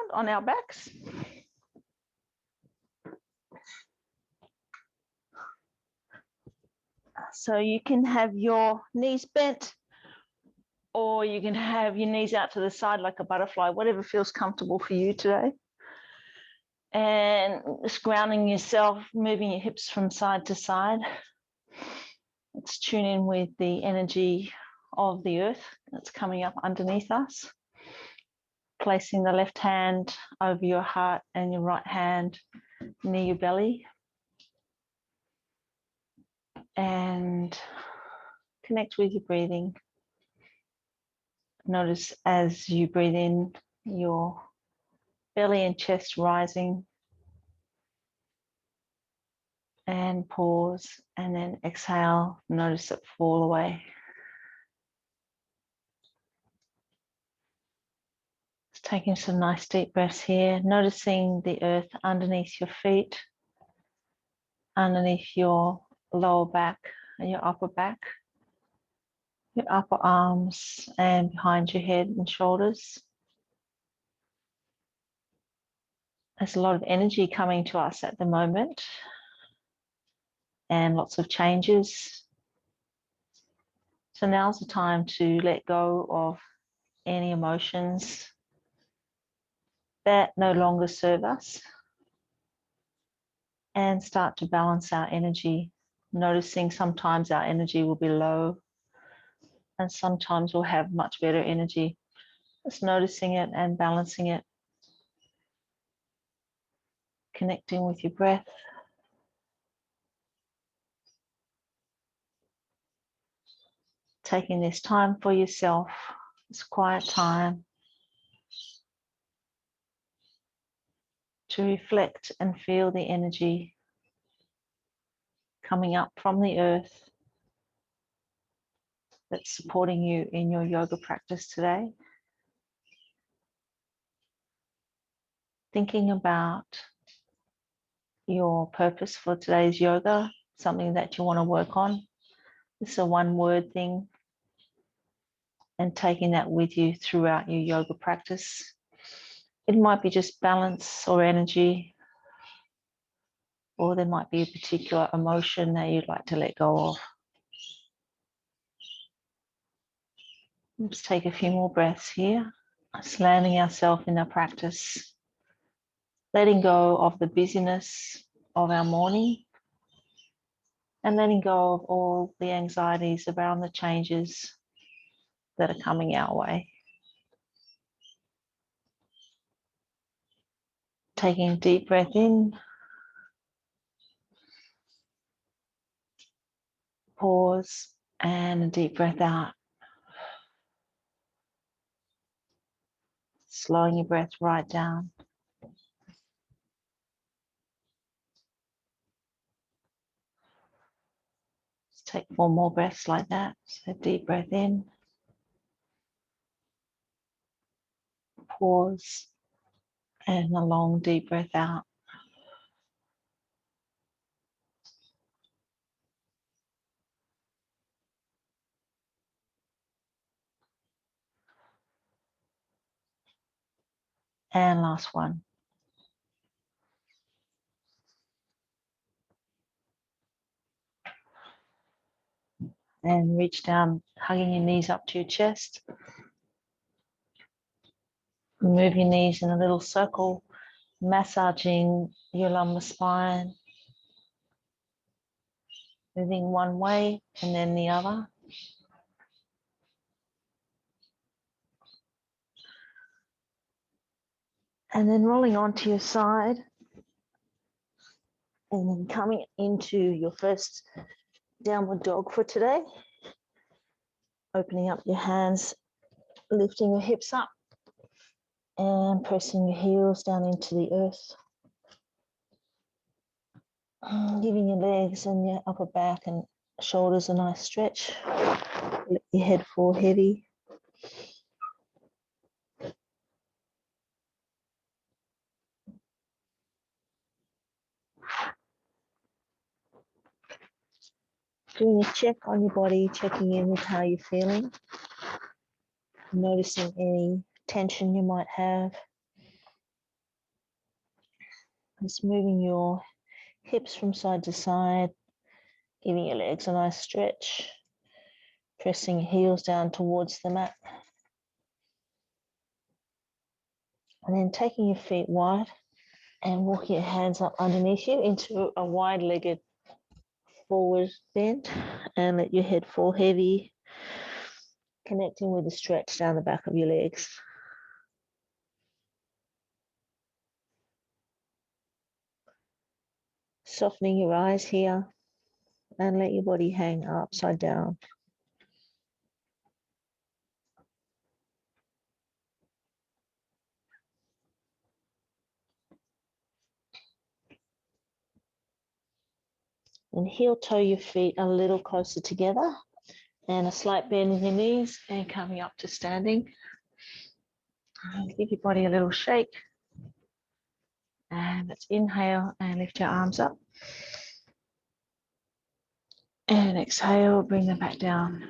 ground on our backs. So you can have your knees bent, or you can have your knees out to the side like a butterfly, whatever feels comfortable for you today. And just grounding yourself, moving your hips from side to side. Let's tune in with the energy of the earth that's coming up underneath us. Placing the left hand over your heart and your right hand near your belly. And connect with your breathing. Notice as you breathe in, your belly and chest rising. And pause, and then exhale. Notice it fall away. Just taking some nice deep breaths here, noticing the earth underneath your feet, underneath your lower back and your upper back, your upper arms, and behind your head and shoulders. There's a lot of energy coming to us at the moment, and lots of changes. So now's the time to let go of any emotions that no longer serve us and start to balance our energy, noticing sometimes our energy will be low and sometimes we'll have much better energy. Just noticing it and balancing it, connecting with your breath. Taking this time for yourself, this quiet time to reflect and feel the energy coming up from the earth that's supporting you in your yoga practice today. Thinking about your purpose for today's yoga, something that you want to work on. This is a one-word thing, and taking that with you throughout your yoga practice. It might be just balance or energy, or there might be a particular emotion that you'd like to let go of. Let's take a few more breaths here, just landing ourselves in our practice, letting go of the busyness of our morning and letting go of all the anxieties around the changes that are coming our way. Taking a deep breath in, pause, and a deep breath out. Slowing your breath right down. Just take 4 more breaths like that. So deep breath in, pause, and a long deep breath out. And last one. And reach down, hugging your knees up to your chest. Move your knees in a little circle, massaging your lumbar spine. Moving one way and then the other. And then rolling onto your side. And then coming into your first downward dog for today. Opening up your hands, lifting your hips up and pressing your heels down into the earth. Giving your legs and your upper back and shoulders a nice stretch. Let your head fall heavy. Doing a check on your body, checking in with how you're feeling. Noticing any tension you might have. Just moving your hips from side to side, giving your legs a nice stretch, pressing your heels down towards the mat. And then taking your feet wide and walking your hands up underneath you into a wide-legged forward bend, and let your head fall heavy, connecting with the stretch down the back of your legs. Softening your eyes here and let your body hang upside down. And heel toe your feet a little closer together, and a slight bend in your knees, and coming up to standing. Give your body a little shake. And let's inhale and lift your arms up. And exhale, bring them back down.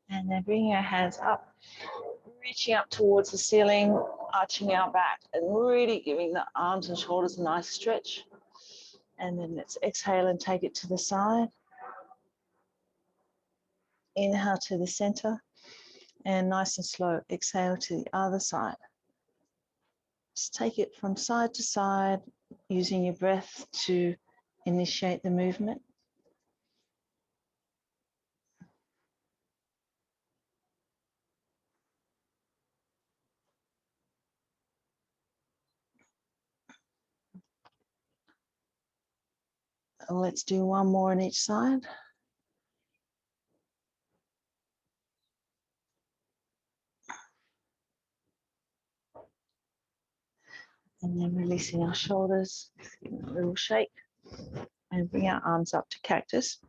And then bringing our hands up, reaching up towards the ceiling, arching our back, and really giving the arms and shoulders a nice stretch. And then let's exhale and take it to the side. Inhale to the center, and nice and slow, exhale to the other side. Just take it from side to side, using your breath to initiate the movement. And let's do one more on each side. And then releasing our shoulders, a little shake, and bring our arms up to cactus.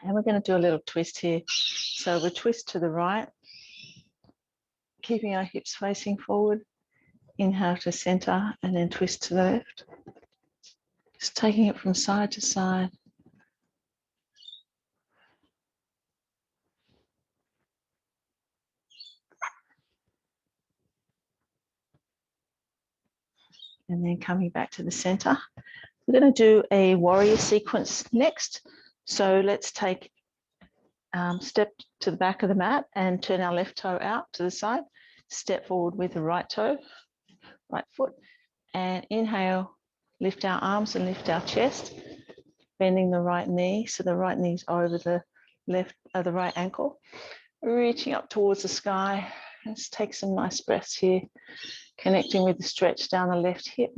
And we're going to do a little twist here. So we'll twist to the right, keeping our hips facing forward. Inhale to center, and then twist to the left. Just taking it from side to side. And then coming back to the center. We're going to do a warrior sequence next. So let's take step to the back of the mat and turn our left toe out to the side. Step forward with the right toe, right foot, and inhale, lift our arms and lift our chest, bending the right knee. So the right knee's over the the right ankle, reaching up towards the sky. Let's take some nice breaths here, connecting with the stretch down the left hip.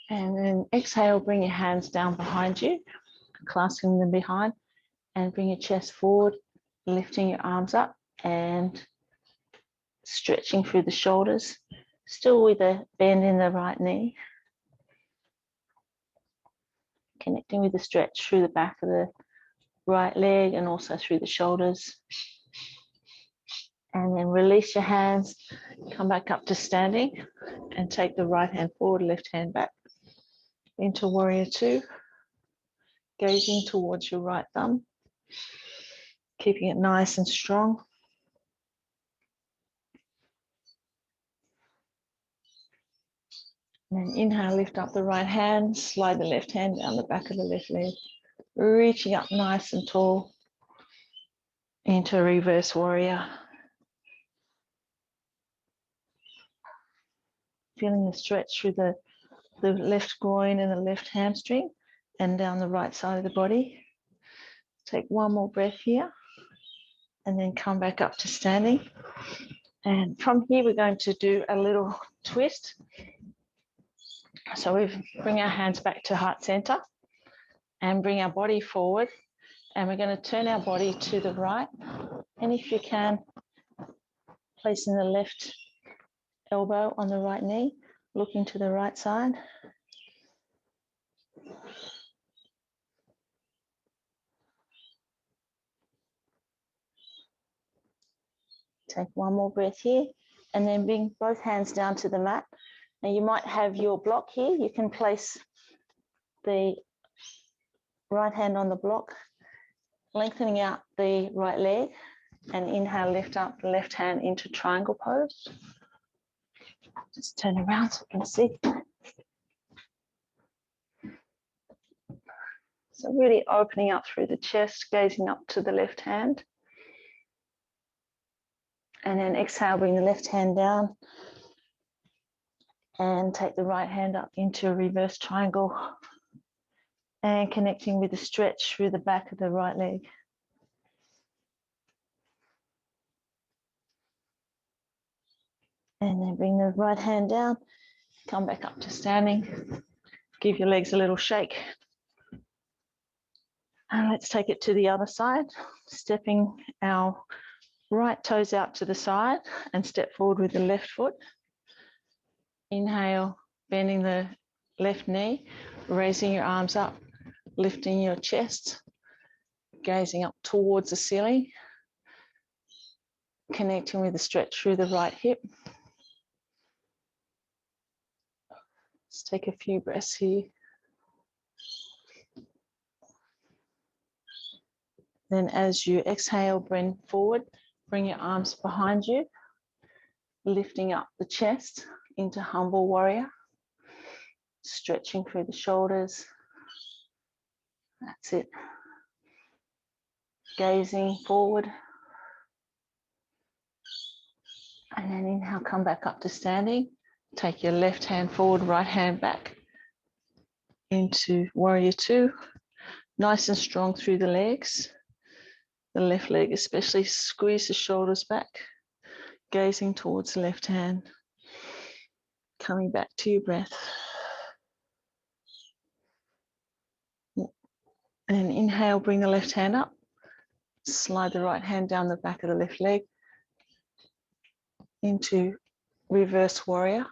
And then exhale, bring your hands down behind you, clasping them behind, and bring your chest forward, lifting your arms up and stretching through the shoulders, still with a bend in the right knee, connecting with the stretch through the back of the right leg and also through the shoulders. And then release your hands, come back up to standing, and take the right hand forward, left hand back into warrior two, gazing towards your right thumb, keeping it nice and strong. And then inhale, lift up the right hand, slide the left hand down the back of the left leg, reaching up nice and tall into reverse warrior. Feeling the stretch through the left groin and the left hamstring and down the right side of the body. Take one more breath here and then come back up to standing. And from here, we're going to do a little twist. So we bring our hands back to heart center and bring our body forward. And we're going to turn our body to the right. And if you can, placing the left elbow on the right knee, looking to the right side. Take one more breath here, and then bring both hands down to the mat. Now you might have your block here. You can place the right hand on the block, lengthening out the right leg, and inhale, lift up the left hand into triangle pose. Just turn around so you can see. So really opening up through the chest, gazing up to the left hand. And then exhale, bring the left hand down and take the right hand up into a reverse triangle and connecting with the stretch through the back of the right leg. And then bring the right hand down, come back up to standing, give your legs a little shake. And let's take it to the other side, stepping our right toes out to the side and step forward with the left foot. Inhale, bending the left knee, raising your arms up, lifting your chest, gazing up towards the ceiling, connecting with the stretch through the right hip. Let's take a few breaths here. Then as you exhale, bend forward, bring your arms behind you, lifting up the chest into humble warrior, stretching through the shoulders. That's it. Gazing forward. And then inhale, come back up to standing. Take your left hand forward, right hand back into warrior two. Nice and strong through the legs. The left leg especially, squeeze the shoulders back, gazing towards the left hand. Coming back to your breath. And inhale, bring the left hand up. Slide the right hand down the back of the left leg into reverse warrior.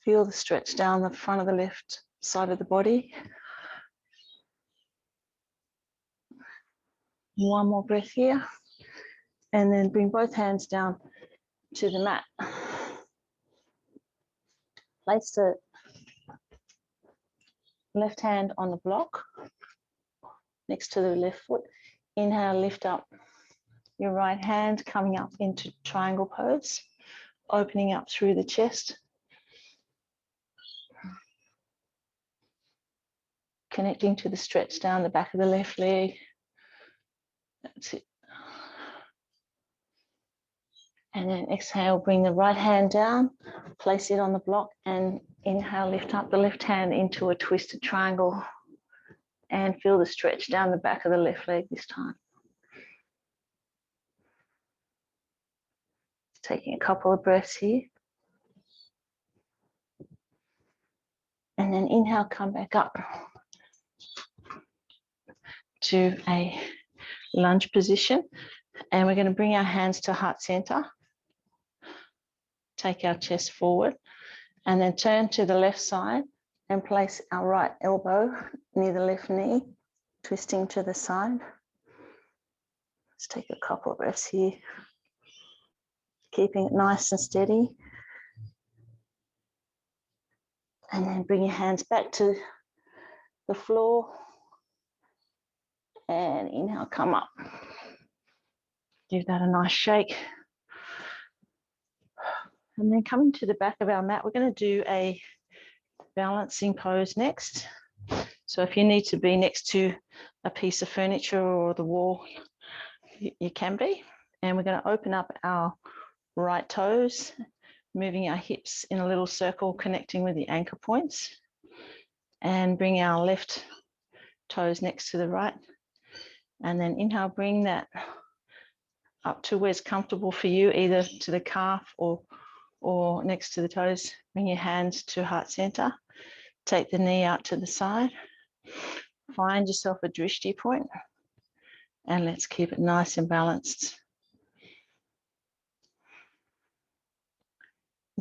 Feel the stretch down the front of the left side of the body. One more breath here. And then bring both hands down to the mat. Place the left hand on the block next to the left foot. Inhale, lift up your right hand, coming up into triangle pose, opening up through the chest. Connecting to the stretch down the back of the left leg. That's it. And then exhale, bring the right hand down, place it on the block, and inhale, lift up the left hand into a twisted triangle and feel the stretch down the back of the left leg this time. Taking a couple of breaths here. And then inhale, come back up to a lunge position. And we're going to bring our hands to heart center. Take our chest forward and then turn to the left side and place our right elbow near the left knee, twisting to the side. Let's take a couple of breaths here. Keeping it nice and steady. And then bring your hands back to the floor. And inhale, come up. Give that a nice shake. And then coming to the back of our mat, we're going to do a balancing pose next. So if you need to be next to a piece of furniture or the wall, you can be. And we're going to open up our right toes, moving our hips in a little circle, connecting with the anchor points. And bring our left toes next to the right. And then inhale, bring that up to where's comfortable for you, either to the calf or next to the toes. Bring your hands to heart center. Take the knee out to the side. Find yourself a drishti point. And let's keep it nice and balanced.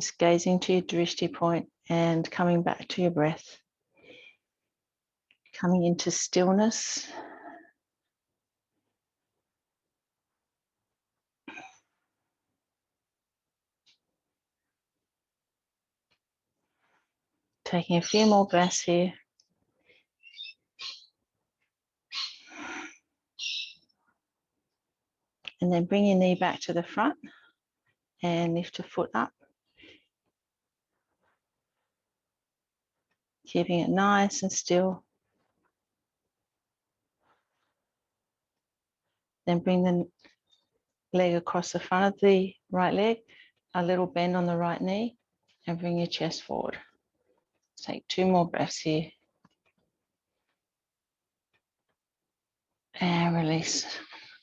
Just gazing to your drishti point and coming back to your breath. Coming into stillness. taking a few more breaths here. And then bring your knee back to the front and lift your foot up. Keeping it nice and still. Then bring the leg across the front of the right leg, a little bend on the right knee, and bring your chest forward. Take 2 more breaths here. And release.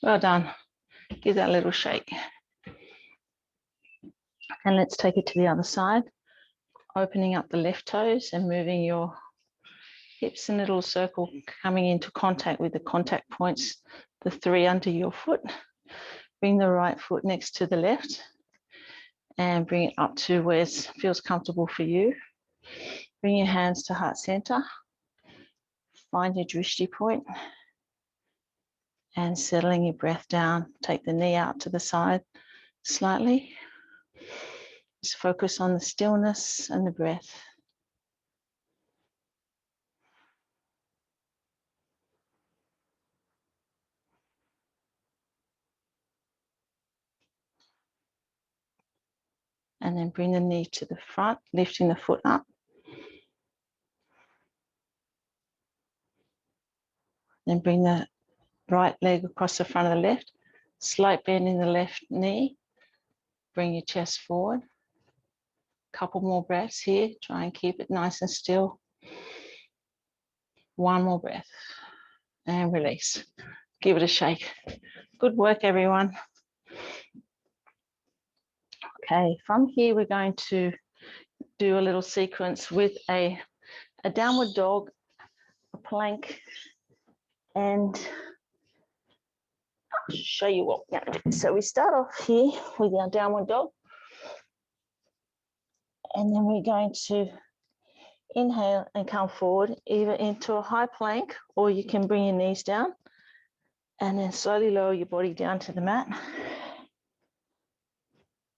Well done. Give that a little shake. And let's take it to the other side. Opening up the left toes and moving your hips in a little circle, coming into contact with the contact points, the 3 under your foot. Bring the right foot next to the left and bring it up to where it feels comfortable for you. Bring your hands to heart center. Find your drishti point and settling your breath down. Take the knee out to the side slightly. Just focus on the stillness and the breath. And then bring the knee to the front, lifting the foot up. Then bring the right leg across the front of the left. Slight bend in the left knee. Bring your chest forward. Couple more breaths here. Try and keep it nice and still. 1 more breath and release. Give it a shake. Good work, everyone. Okay, from here we're going to do a little sequence with a downward dog, a plank, and I'll show you what we're going to do. So we start off here with our downward dog, and then we're going to inhale and come forward either into a high plank, or you can bring your knees down and then slowly lower your body down to the mat.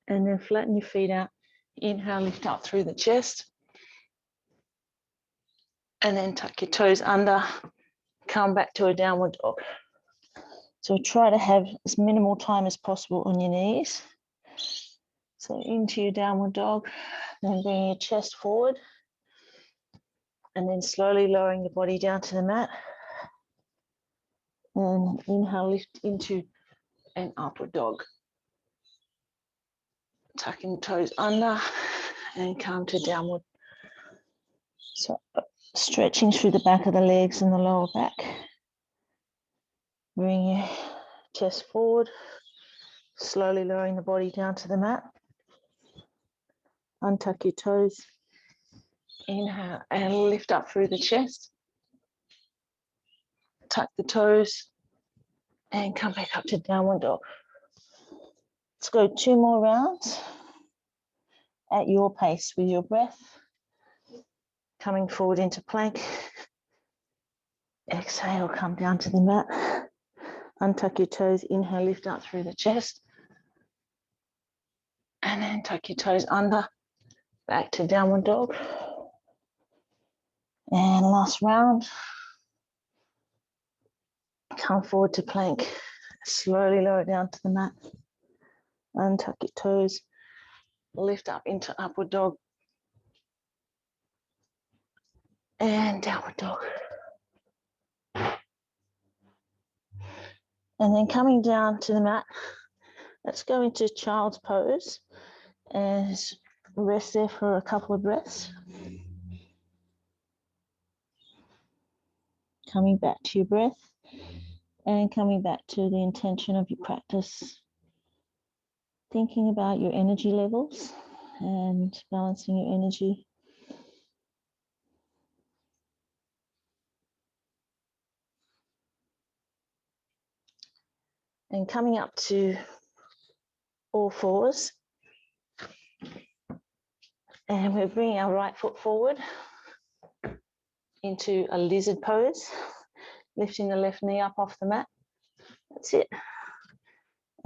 And then flatten your feet out. Inhale, lift up through the chest. And then tuck your toes under. Come back to a downward dog. So try to have as minimal time as possible on your knees. So into your downward dog. Then bring your chest forward. And then slowly lowering your body down to the mat. And inhale, lift into an upward dog. Tucking the toes under and come to downward. So stretching through the back of the legs and the lower back. Bring your chest forward, slowly lowering the body down to the mat. Untuck your toes. Inhale and lift up through the chest. Tuck the toes and come back up to downward dog. Let's go 2 more rounds at your pace with your breath. Coming forward into plank. Exhale, come down to the mat. Untuck your toes, inhale, lift up through the chest. And then tuck your toes under, back to downward dog. And last round. Come forward to plank. Slowly lower it down to the mat. Untuck your toes. Lift up into upward dog. And downward dog. And then coming down to the mat, let's go into child's pose and rest there for a couple of breaths. Coming back to your breath and coming back to the intention of your practice. Thinking about your energy levels and balancing your energy. And coming up to all fours. And we're bringing our right foot forward into a lizard pose, lifting the left knee up off the mat. That's it.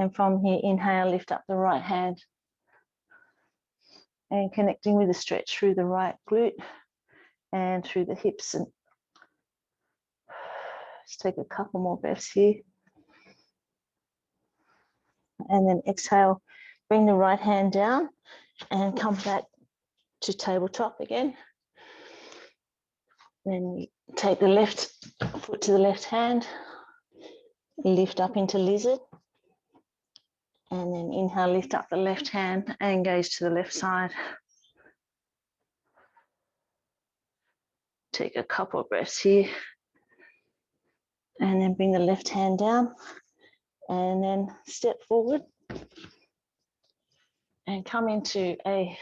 And from here, inhale, lift up the right hand and connecting with the stretch through the right glute. and through the hips. And let's take a couple more breaths here. And then exhale, bring the right hand down and come back to tabletop again. Then take the left foot to the left hand, lift up into lizard. And then inhale, lift up the left hand and gaze to the left side. Take a couple of breaths here. And then bring the left hand down and then step forward and come into a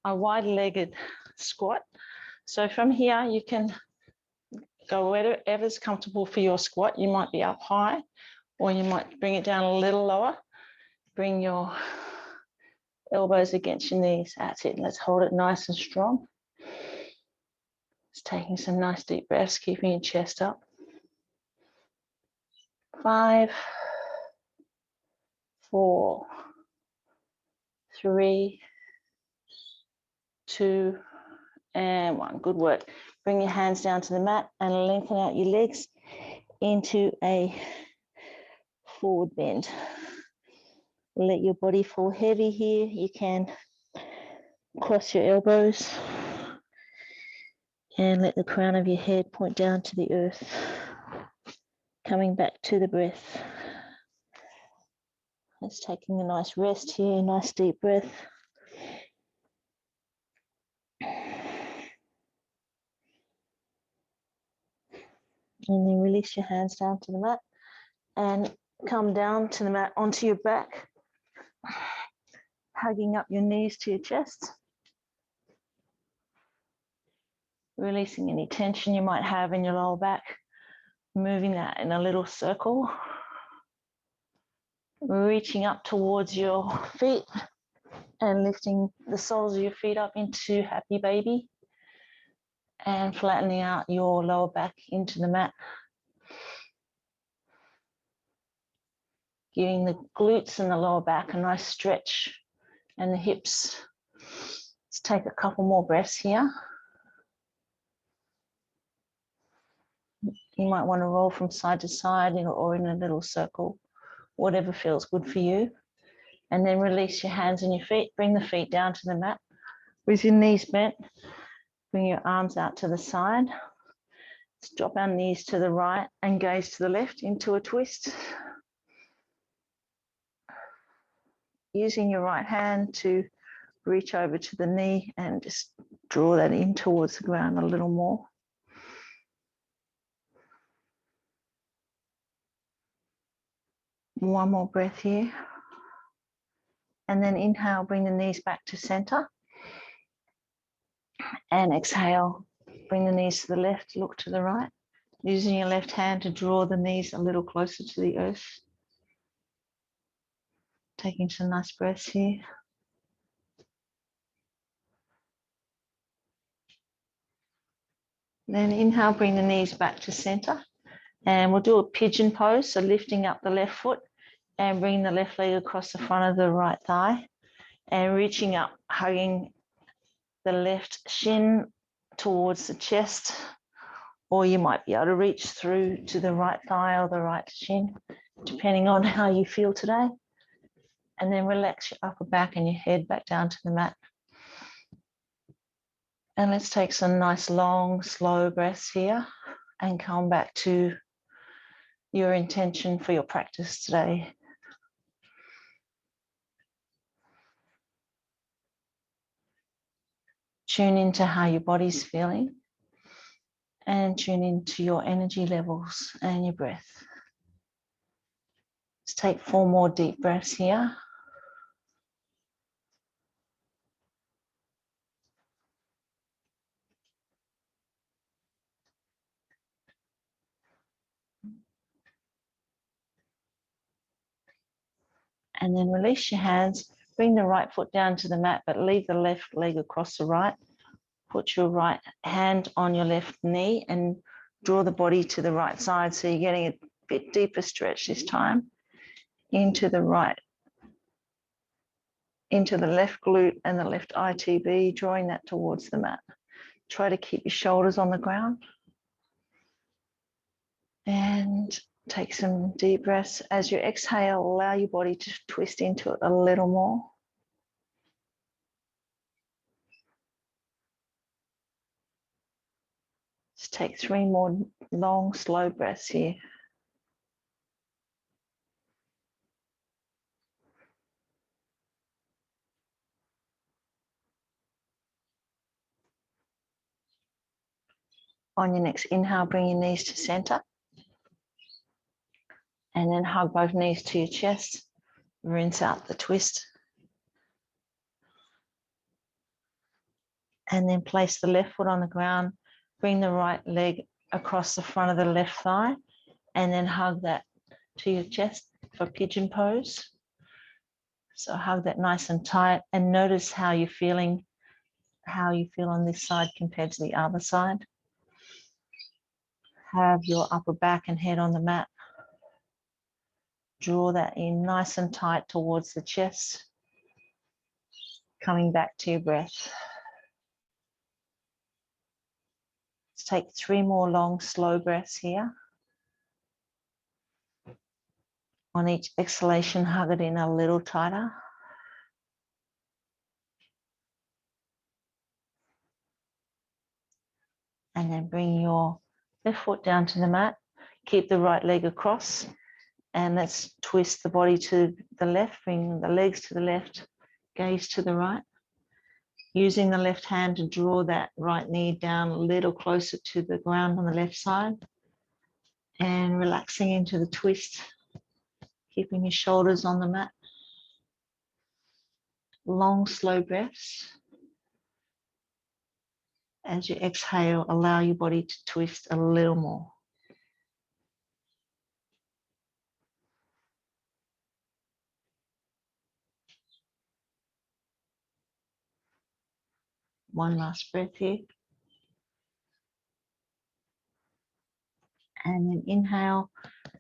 wide-legged squat. So from here, you can go wherever's comfortable for your squat. You might be up high, or you might bring it down a little lower. Bring your elbows against your knees. That's it. Let's hold it nice and strong. Just taking some nice deep breaths, keeping your chest up. 5, 4, 3, 2, and 1. Good work. Bring your hands down to the mat and lengthen out your legs into a forward bend. Let your body fall heavy here. You can cross your elbows and let the crown of your head point down to the earth. Coming back to the breath. Let's taking a nice rest here, nice deep breath. And then release your hands down to the mat and come down to the mat onto your back, hugging up your knees to your chest. Releasing any tension you might have in your lower back, moving that in a little circle. Reaching up towards your feet and lifting the soles of your feet up into happy baby and flattening out your lower back into the mat. Giving the glutes and the lower back a nice stretch and the hips. Let's take a couple more breaths here. You might want to roll from side to side or in a little circle, whatever feels good for you. And then release your hands and your feet. Bring the feet down to the mat with your knees bent. Bring your arms out to the side. Let's drop our knees to the right and gaze to the left into a twist. Using your right hand to reach over to the knee and just draw that in towards the ground a little more. One more breath here. And then inhale, bring the knees back to center. And exhale, bring the knees to the left, look to the right. Using your left hand to draw the knees a little closer to the earth. Taking some nice breaths here. Then inhale, bring the knees back to center. And we'll do a pigeon pose. So lifting up the left foot and bring the left leg across the front of the right thigh. And reaching up, hugging the left shin towards the chest. Or you might be able to reach through to the right thigh or the right shin, depending on how you feel today. And then relax your upper back and your head back down to the mat. And let's take some nice long, slow breaths here and come back to your intention for your practice today. Tune into how your body's feeling and tune into your energy levels and your breath. Let's take 4 more deep breaths here. And then release your hands. Bring the right foot down to the mat, but leave the left leg across the right. Put your right hand on your left knee and draw the body to the right side. So you're getting a bit deeper stretch this time into the right, into the left glute and the left ITB, drawing that towards the mat. Try to keep your shoulders on the ground. And take some deep breaths. As you exhale, allow your body to twist into it a little more. Just take 3 more long, slow breaths here. On your next inhale, bring your knees to center. And then hug both knees to your chest. Rinse out the twist. And then place the left foot on the ground. Bring the right leg across the front of the left thigh. And then hug that to your chest for pigeon pose. So hug that nice and tight. And notice how you're feeling, how you feel on this side compared to the other side. Have your upper back and head on the mat. Draw that in nice and tight towards the chest. Coming back to your breath. Let's take 3 more long, slow breaths here. On each exhalation, hug it in a little tighter. And then bring your left foot down to the mat. Keep the right leg across. And let's twist the body to the left. Bring the legs to the left, gaze to the right. Using the left hand to draw that right knee down a little closer to the ground on the left side. And relaxing into the twist. Keeping your shoulders on the mat. Long, slow breaths. As you exhale, allow your body to twist a little more. One last breath here. And then inhale,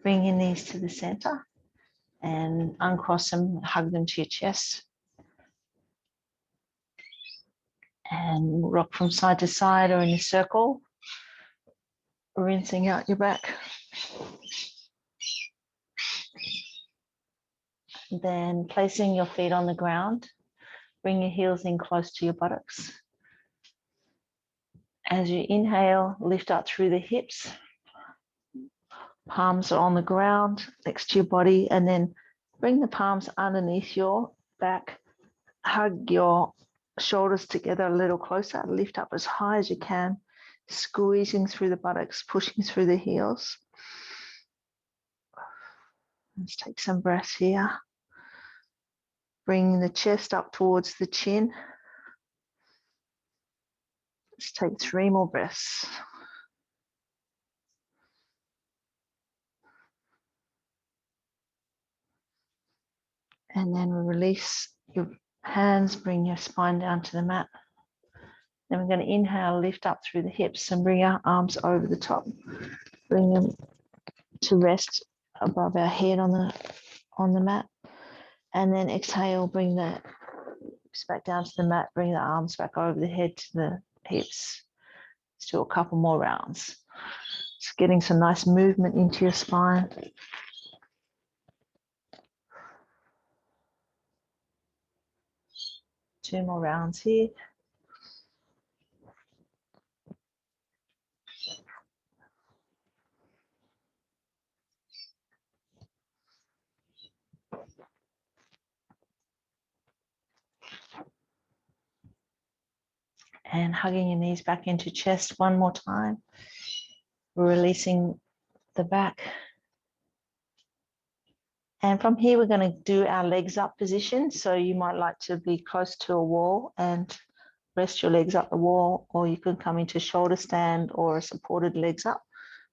bring your knees to the center and uncross them, hug them to your chest. And rock from side to side or in a circle, rinsing out your back. Then placing your feet on the ground, bring your heels in close to your buttocks. As you inhale, lift up through the hips. Palms are on the ground next to your body, and then bring the palms underneath your back. Hug your shoulders together a little closer. Lift up as high as you can, squeezing through the buttocks, pushing through the heels. Let's take some breaths here. Bring the chest up towards the chin. Let's take 3 more breaths. And then release your hands, bring your spine down to the mat. Then we're going to inhale, lift up through the hips and bring our arms over the top. Bring them to rest above our head on the mat. And then exhale, bring the hips back down to the mat, bring the arms back over the head to the hips. Let's do a couple more rounds. Just getting some nice movement into your spine. Two more rounds here. And hugging your knees back into chest one more time. Releasing the back. And from here, we're going to do our legs up position. So you might like to be close to a wall and rest your legs up the wall, or you can come into shoulder stand or a supported legs up,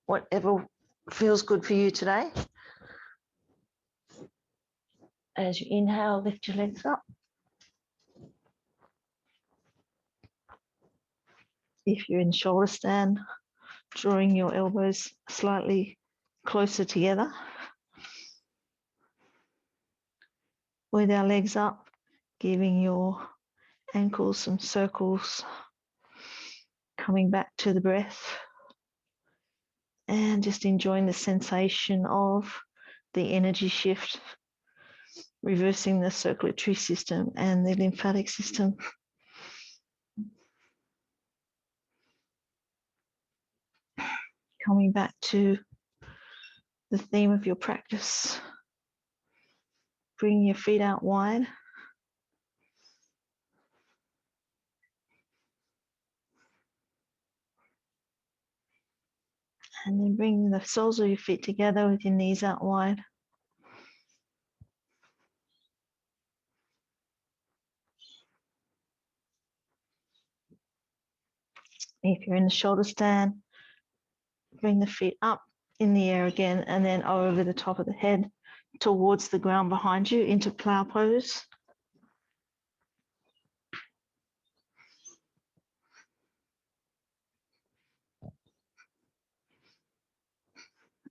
whatever feels good for you today. As you inhale, lift your legs up. If you're in shoulder stand, drawing your elbows slightly closer together. With our legs up, giving your ankles some circles, Coming back to the breath and just enjoying the sensation of the energy shift, reversing the circulatory system and the lymphatic system. Coming back to the theme of your practice. Bring your feet out wide. And then bring the soles of your feet together with your knees out wide. If you're in the shoulder stand, bring the feet up in the air again and then over the top of the head towards the ground behind you into plow pose.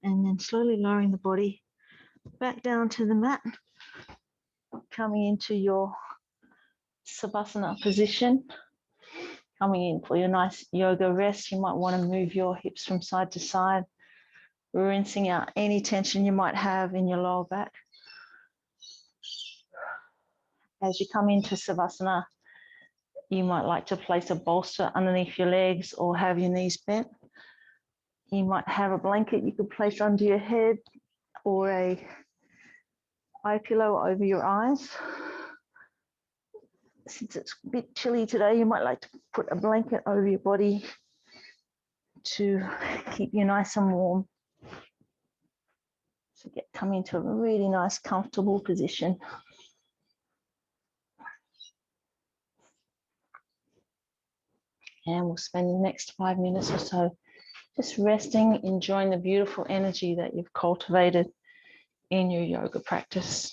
And then slowly lowering the body back down to the mat, coming into your Savasana position. Coming in for your nice yoga rest. You might want to move your hips from side to side, rinsing out any tension you might have in your lower back. As you come into Savasana, you might like to place a bolster underneath your legs or have your knees bent. You might have a blanket you could place under your head or a eye pillow over your eyes. Since it's a bit chilly today, you might like to put a blanket over your body to keep you nice and warm. So come into a really nice, comfortable position. And we'll spend the next 5 minutes or so just resting, enjoying the beautiful energy that you've cultivated in your yoga practice.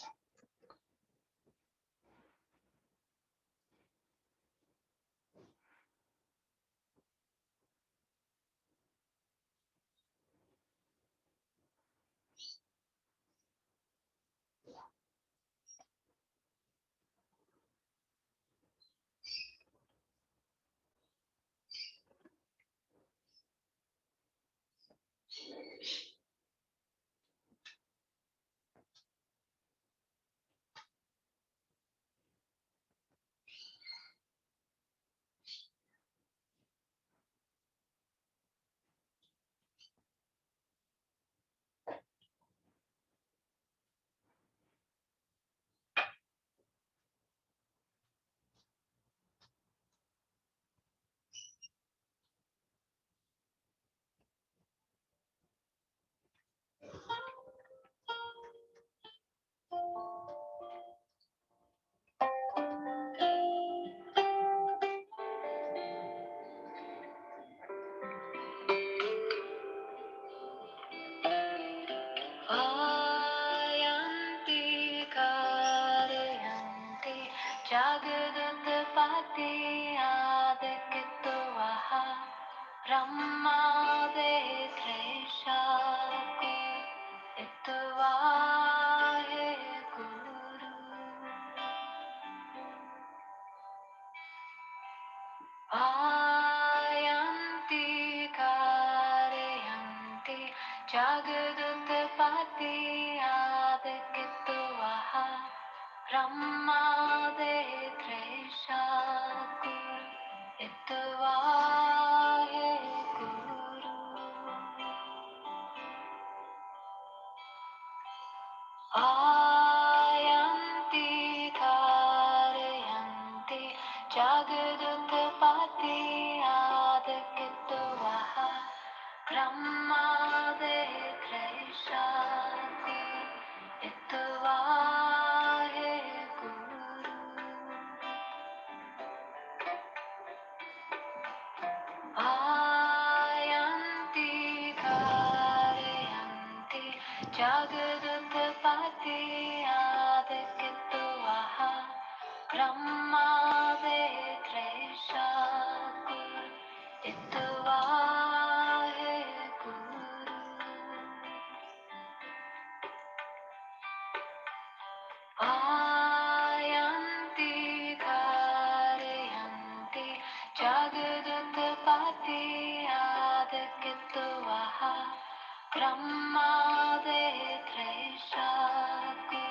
Brahmade Treshaku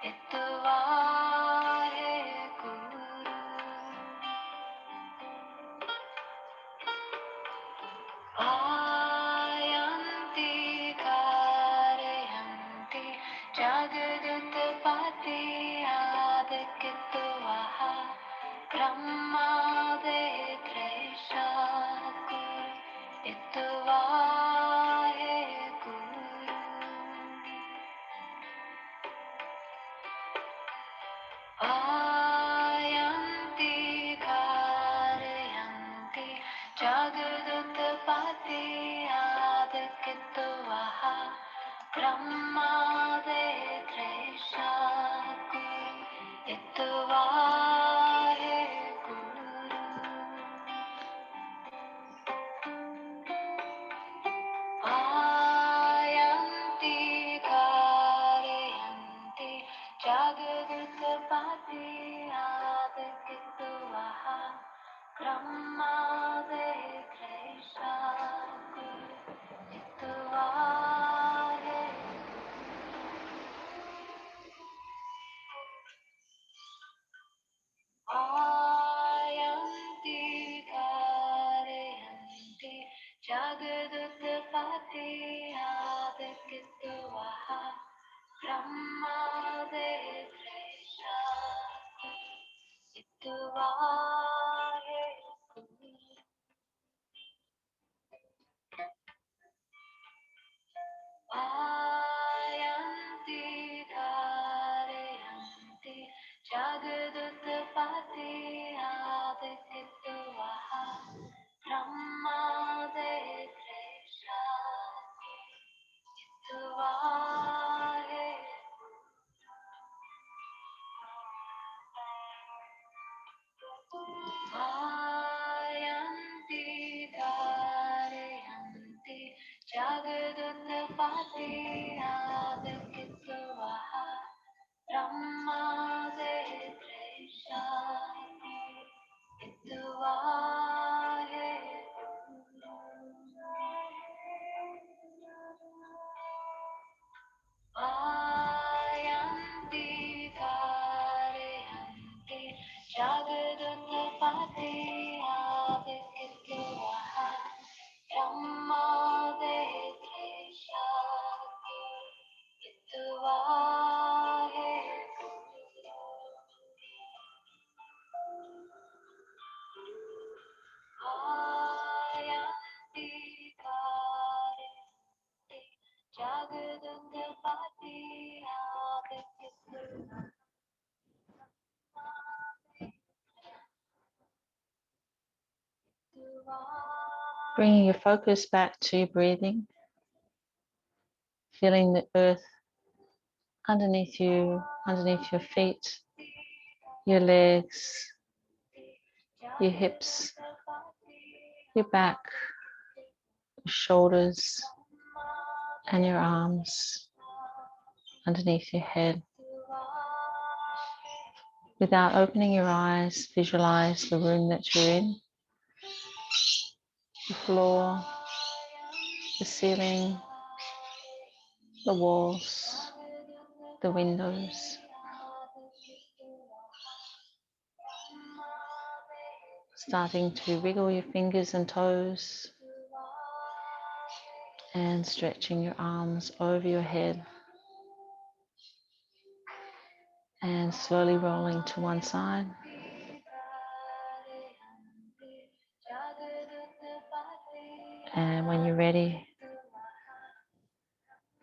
Itvahe Guru Ayanti Karayanti Jagadutpati Adikitvaha Brahmade Treshaku Itvahe Guru Ayanti Karayanti Jagadutpati Adikitvaha Brahmade Treshaku Itvahe Guru Ayanti Karayanti Jagadutpati Adikitvaha Brahmade Treshaku Itvahe Ayanti Karayanti Jagadutpati Adikitvaha Brahmade Treshaku Itvahe Ayanti Karayanti Jagadutpati Adikitvaha Brahmade Treshaku Itvahe Ayanti Karayanti Jagadutpati Adikitvaha Brahmade Treshaku Itvahe Ayanti Karayanti Jagadutpati Adikitvaha Brahmade Treshaku Itvahe Ayanti Karayanti Jagadutpati Adikitvaha Bringing your focus back to your breathing, feeling the earth underneath you, underneath your feet, your legs, your hips, your back, your shoulders, and your arms underneath your head. Without opening your eyes, visualize the room that you're in, the floor, the ceiling, the walls, the windows. Starting to wiggle your fingers and toes and stretching your arms over your head and slowly rolling to one side. And when you're ready,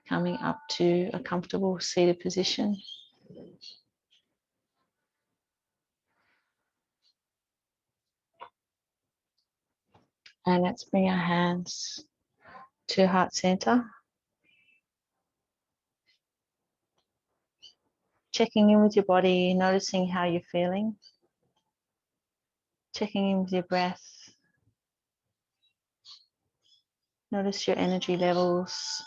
coming up to a comfortable seated position. And let's bring our hands to heart center. Checking in with your body, noticing how you're feeling. Checking in with your breath. Notice your energy levels.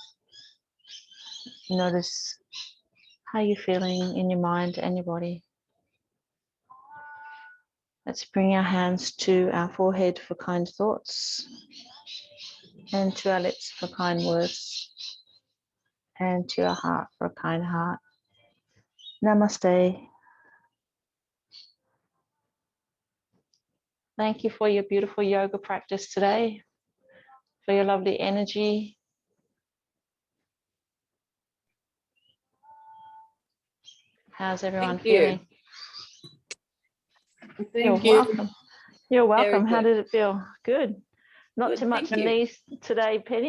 Notice how you're feeling in your mind and your body. Let's bring our hands to our forehead for kind thoughts. And to our lips for kind words. And to your heart for a kind heart. Namaste. Thank you for your beautiful yoga practice today, for your lovely energy. How's everyone feeling? Thank You're you. welcome. You're welcome. Very How good. did it feel? Good. Not Good, too much thank in you. these today, Penny.